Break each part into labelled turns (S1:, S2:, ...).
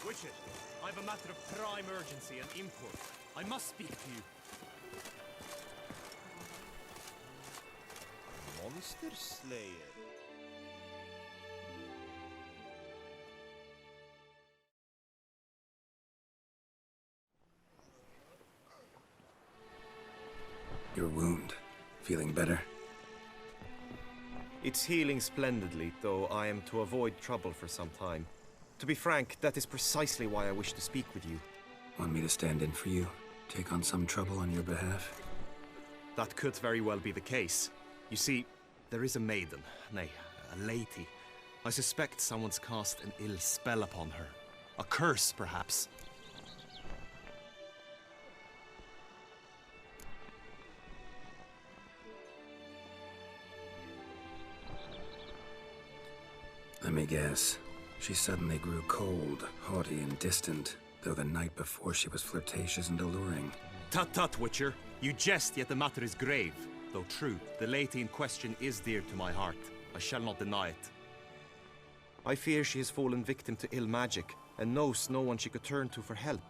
S1: Witcher, I have a matter of prime urgency and import. I must speak to you.
S2: Monster Slayer.
S3: Your wound. Feeling better?
S2: It's healing splendidly, though I am to avoid trouble for some time. To be frank, that is precisely why I wish to speak with you.
S3: Want me to stand in for you? Take on some trouble on your behalf?
S2: That could very well be the case. You see, there is a maiden, nay, a lady. I suspect someone's cast an ill spell upon her. A curse, perhaps.
S3: Let me guess. She suddenly grew cold, haughty, and distant, though the night before she was flirtatious and alluring.
S2: Tut tut, Witcher. You jest, yet the matter is grave. Though true, the lady in question is dear to my heart. I shall not deny it. I fear she has fallen victim to ill magic, and knows no one she could turn to for help.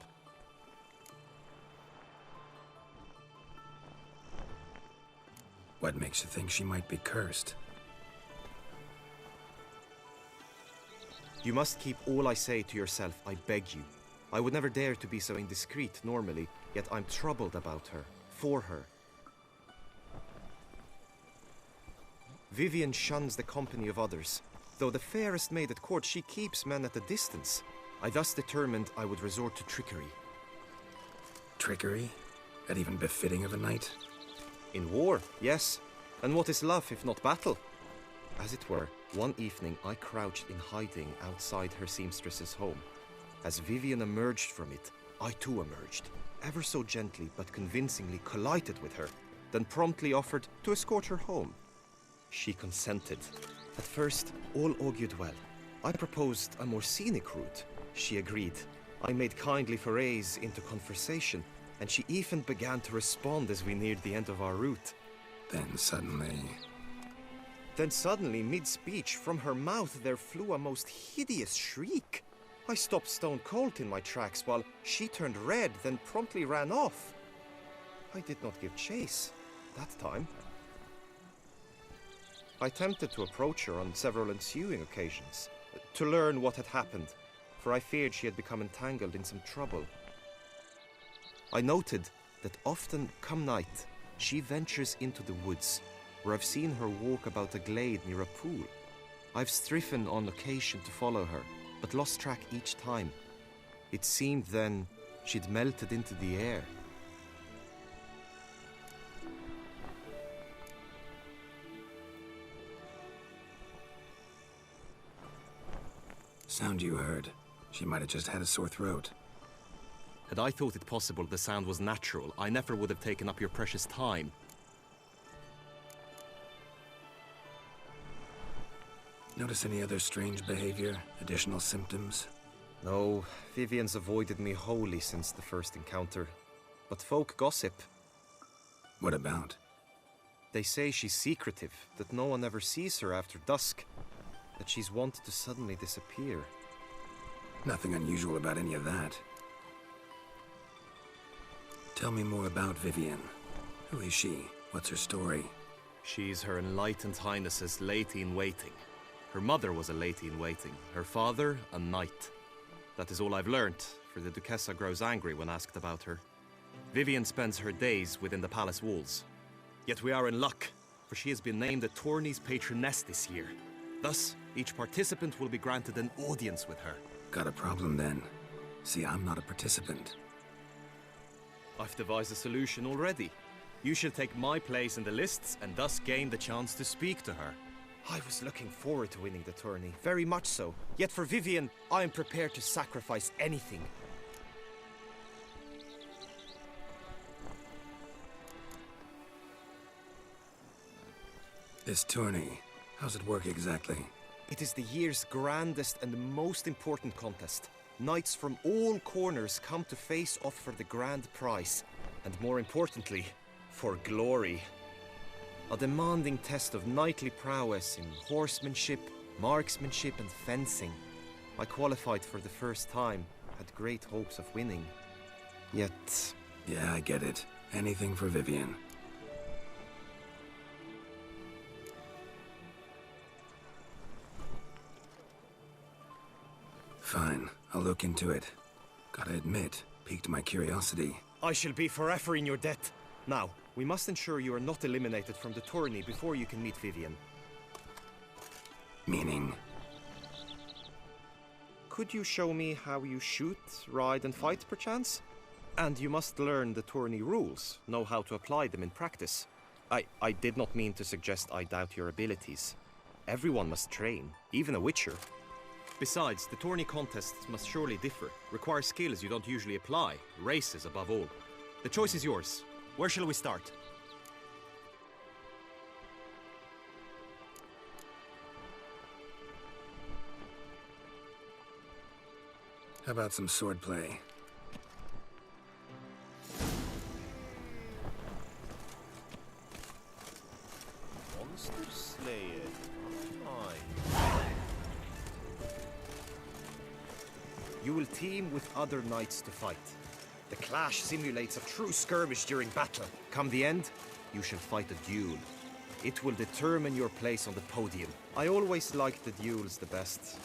S3: What makes you think she might be cursed?
S2: You must keep all I say to yourself, I beg you. I would never dare to be so indiscreet normally, yet I'm troubled about her, for her. Vivian shuns the company of others. Though the fairest maid at court, she keeps men at a distance. I thus determined I would resort to trickery.
S3: Trickery? That even befitting of a knight?
S2: In war, yes. And what is love if not battle? As it were, one evening I crouched in hiding outside her seamstress's home. As Vivian emerged from it, I too emerged, ever so gently but convincingly collided with her, then promptly offered to escort her home. She consented. At first, all augured well. I proposed a more scenic route. She agreed. I made kindly forays into conversation, and she even began to respond as we neared the end of our route.
S3: Then suddenly, mid-speech, from her mouth there flew a most hideous shriek. I stopped stone cold in my tracks while she turned red, then promptly ran off. I did not give chase that time. I attempted to approach her on several ensuing occasions, to learn what had happened, for I feared she had become entangled in some trouble. I noted that often, come night, she ventures into the woods, where I've seen her walk about a glade near a pool. I've striven on occasion to follow her, but lost track each time. It seemed then she'd melted into the air.
S4: Sound you heard. She might have just had a sore throat.
S2: Had I thought it possible the sound was natural, I never would have taken up your precious time.
S4: Notice any other strange behavior? Additional symptoms?
S2: No, Vivian's avoided me wholly since the first encounter. But folk gossip.
S4: What about?
S2: They say she's secretive, that no one ever sees her after dusk, that she's wont to suddenly disappear.
S4: Nothing unusual about any of that. Tell me more about Vivian. Who is she? What's her story?
S2: She's Her Enlightened Highness's lady-in-waiting. Her mother was a lady-in-waiting, her father a knight. That is all I've learnt, for the Duchessa grows angry when asked about her. Vivian spends her days within the palace walls. Yet we are in luck, for she has been named the tourney's patroness this year. Thus, each participant will be granted an audience with her.
S4: Got a problem then. See, I'm not a participant.
S2: I've devised a solution already. You shall take my place in the lists and thus gain the chance to speak to her. I was looking forward to winning the tourney, very much so. Yet for Vivian, I am prepared to sacrifice anything.
S4: This tourney, how's it work exactly?
S2: It is the year's grandest and most important contest. Knights from all corners come to face off for the grand prize, and more importantly, for glory. A demanding test of knightly prowess in horsemanship, marksmanship and fencing. I qualified for the first time,
S3: had great hopes of winning. Yet...
S4: Yeah, I get it. Anything for Vivian. Fine, I'll look into it. Gotta admit, piqued my curiosity.
S3: I shall be forever in your debt. Now, we must ensure you are not eliminated from the tourney before you can meet Vivian.
S4: Meaning?
S3: Could you show me how you shoot, ride and fight, perchance? And you must learn the tourney rules, know how to apply them in practice. I did not mean to suggest I doubt your abilities. Everyone must train, even a witcher. Besides, the tourney contests must surely differ, require skills you don't usually apply, races above all. The choice is yours. Where shall we start?
S4: How about some swordplay?
S3: Monster Slayer. Fine. You will team with other knights to fight. The clash simulates a true skirmish during battle. Come the end, you shall fight a duel. It will determine your place on the podium. I always liked the duels the best,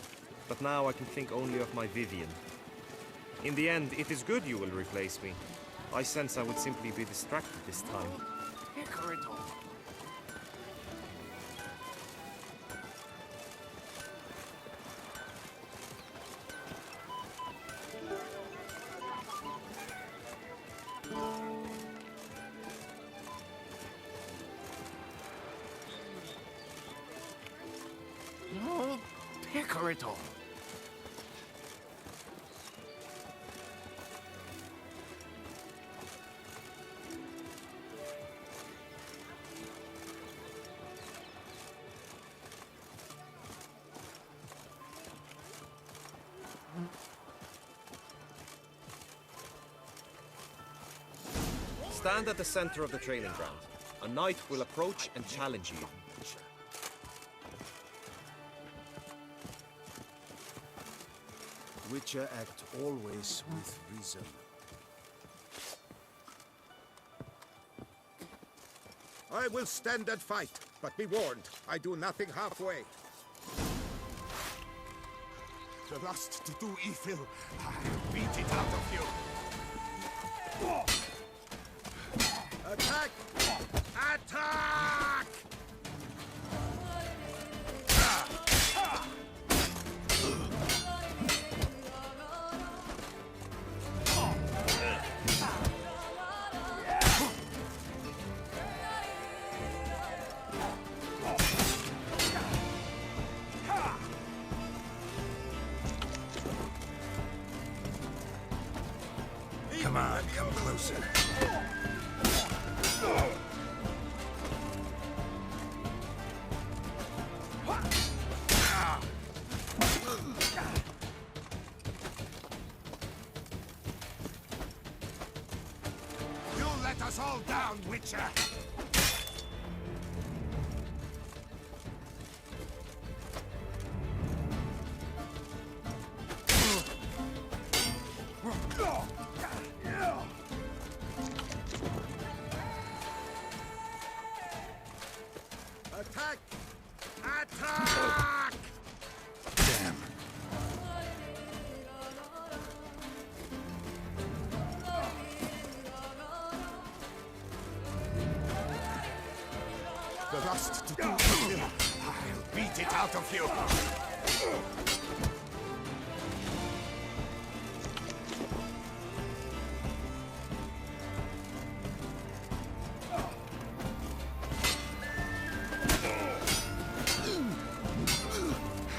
S3: but now I can think only of my Vivian. In the end, it is good you will replace me. I sense I would simply be distracted this time.
S1: No, Picarito.
S3: Stand at the center of the training ground. A knight will approach and challenge you.
S5: Witcher act always with reason. I will stand and fight, but be warned, I do nothing halfway.
S1: The lust to do evil, I'll beat it out of you.
S5: Attack! Attack!
S4: Come on, come closer.
S5: You let us all down, Witcher! Attack! Attack!
S4: Damn.
S5: The lust to do evil, I'll beat it out of you!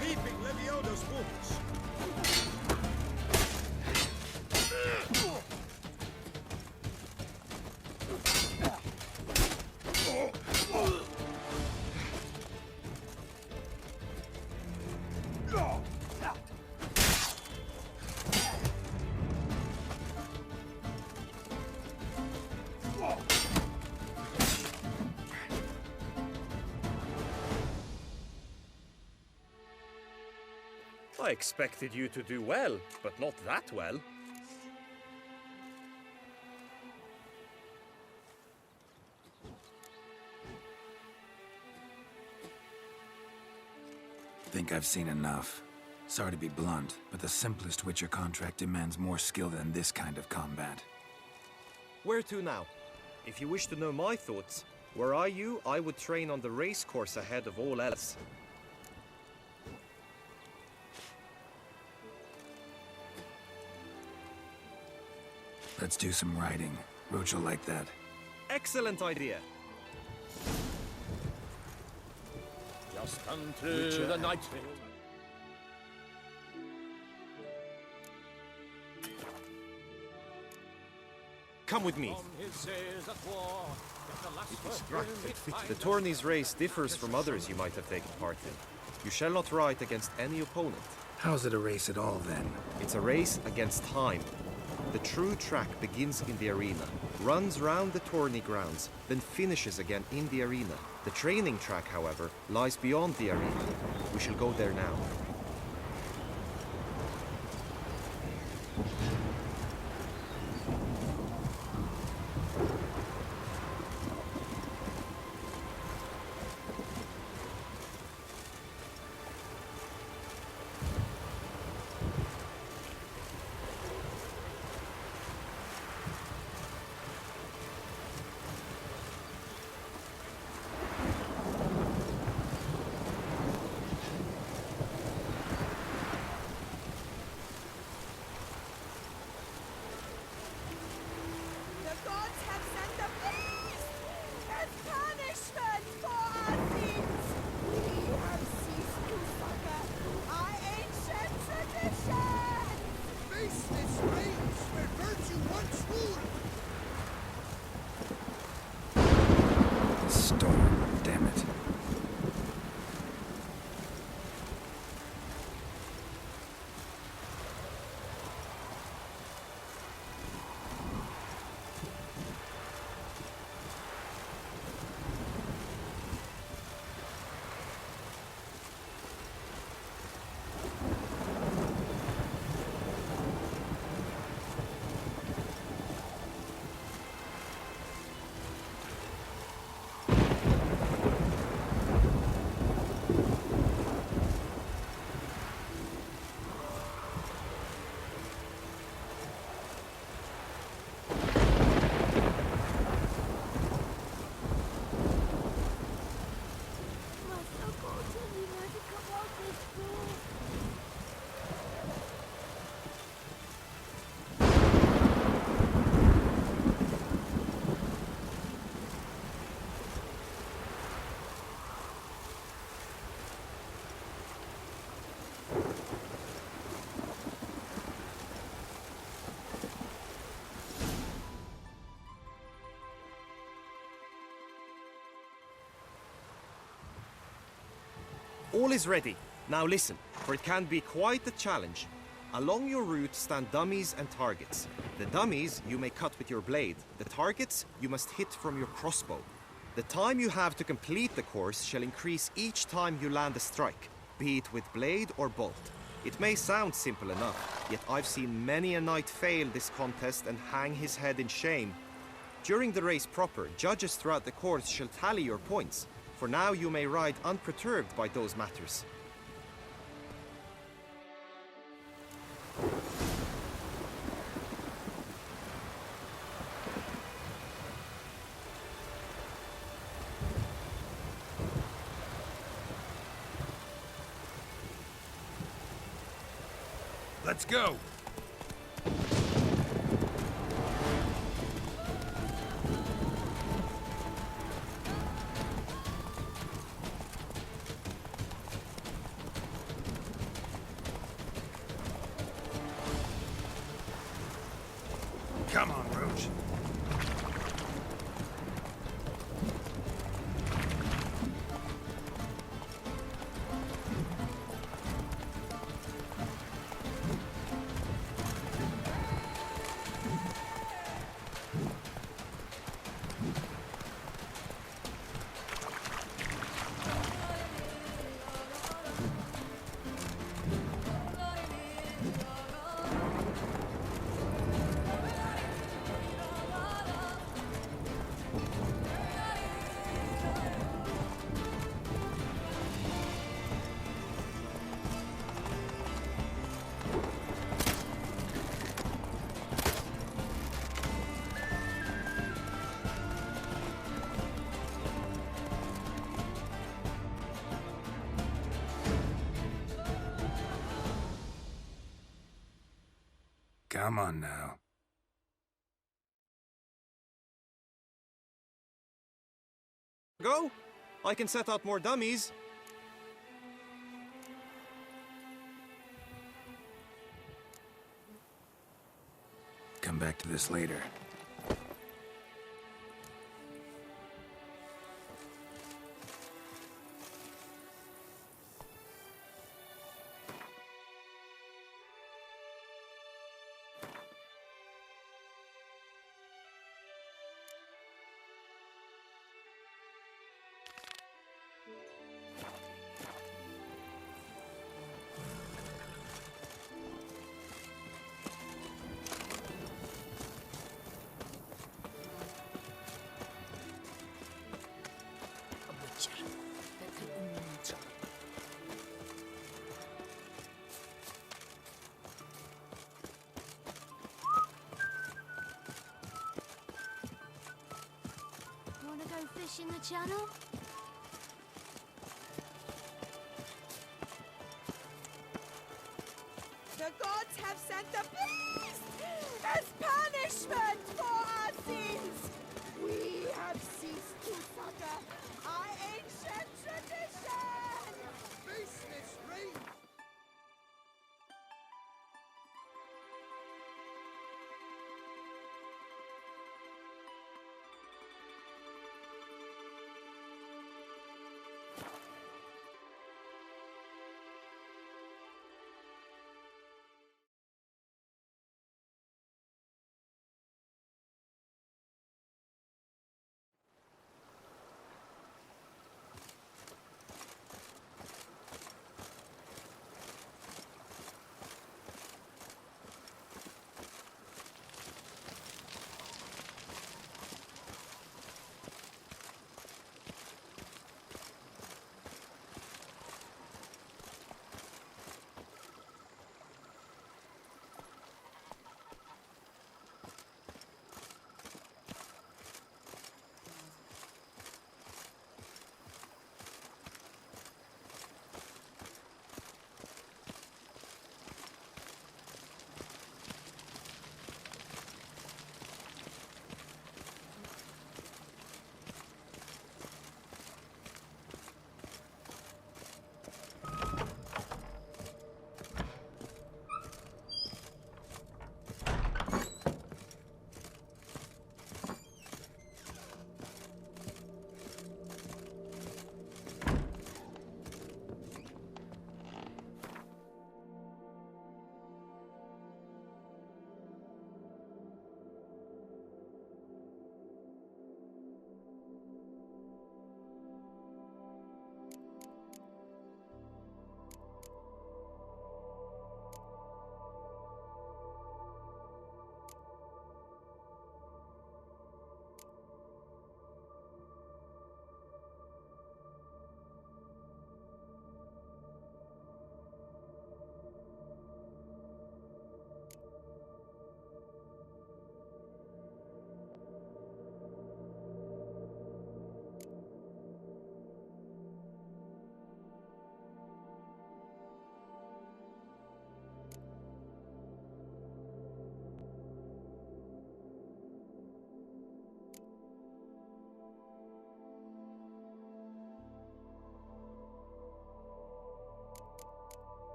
S5: Heaping Levioda's wounds!
S3: I expected you to do well, but not that well.
S4: Think I've seen enough. Sorry to be blunt, but the simplest Witcher contract demands more skill than this kind of combat.
S3: Where to now? If you wish to know my thoughts, were I you, I would train on the race course ahead of all else.
S4: Let's do some riding. Roach will like that.
S3: Excellent idea.
S1: Just unto the night.
S3: Come with me. The tourney's race differs from others you might have taken part in. You shall not ride against any opponent.
S4: How's it a race at all, then?
S3: It's a race against time. The true track begins in the arena, runs round the tourney grounds, then finishes again in the arena. The training track, however, lies beyond the arena. We shall go there now.
S6: The gods have sent a beast as punishment for our sins. We have ceased to succor our ancient traditions.
S5: Faceless reigns where virtue once ruled.
S4: The storm, damn it.
S6: Must the gods only want to come out this door?
S3: All is ready. Now listen, for it can be quite a challenge. Along your route stand dummies and targets. The dummies you may cut with your blade. The targets you must hit from your crossbow. The time you have to complete the course shall increase each time you land a strike, be it with blade or bolt. It may sound simple enough, yet I've seen many a knight fail this contest and hang his head in shame. During the race proper, judges throughout the course shall tally your points. For now you may ride unperturbed by those matters.
S5: Let's go. Come on, Roach.
S4: Come on now.
S3: Go? I can set out more dummies.
S4: Come back to this later.
S7: Wanna go fish in the channel?
S6: The gods have sent a beast as punishment for our sins. We have ceased to succor our ancient tradition.
S5: Faceless rain